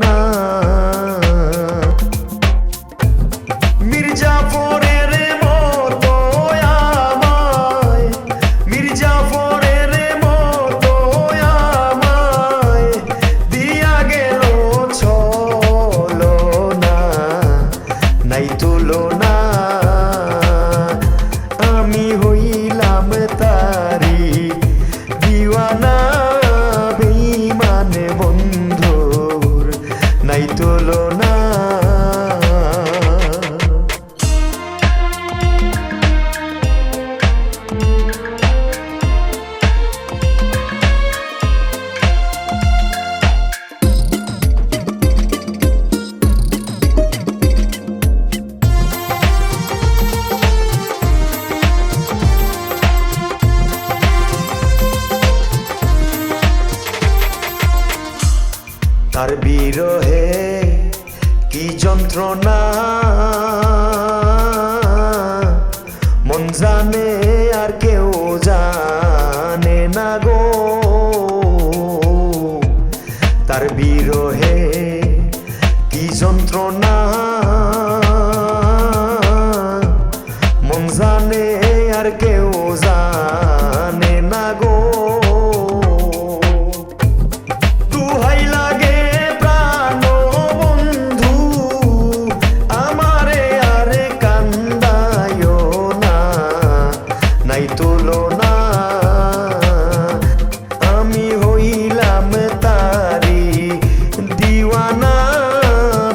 না। মির্জাফরের মতো আমায়, মির্জাফরের মতো আমায় দিয়া গেল ছলো না, নাই তুলনা। আমি হইলাম তারি দিওয়ানা, বেঈমান বন্ধুর নাই তুলনা। তার বিরহে কি যন্ত্রণা মন জানে আর কেউ জানে না গো। তার বিরহে কি যন্ত্রণা মন জানে আর কেউ জানে না গো। আমি হইলাম তারি দিওয়ানা,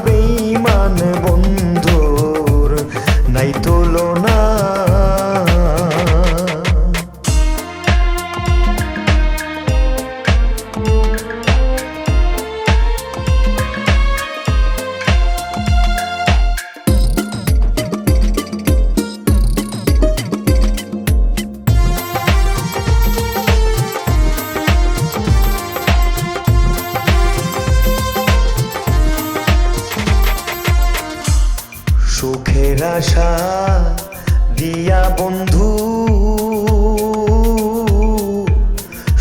বেঈমান বন্ধুর নাই তুলনা। সুখের আশা দিয়া বন্ধু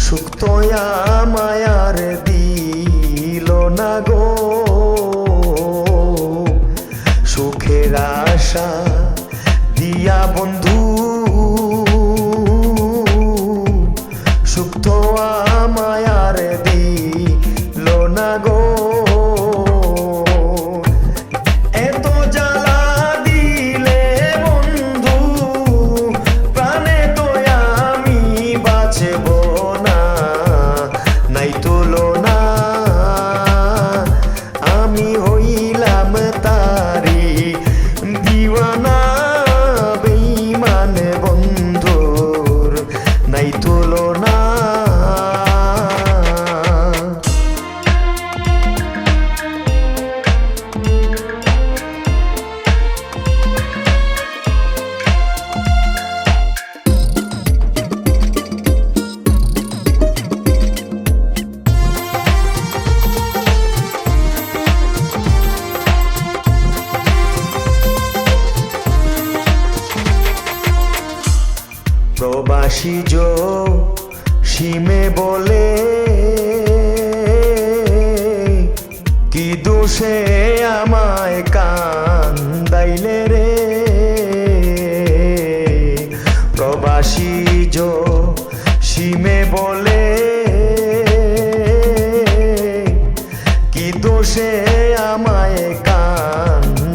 সুখ তো মায়ার দিল না গো। সুখের আশা দিয়া বন্ধু সুখ তো মায়ার দিল না গো। আমি হইলাম তারি দিওয়ানা, বেঈমান বন্ধুর নাই তুলনা। প্রবাসী সীমে বলে কি দোষে আমায় কান্দাইলে রে। প্রবাসী সীমে বলে কি দোষে আমায় কান্দাইলে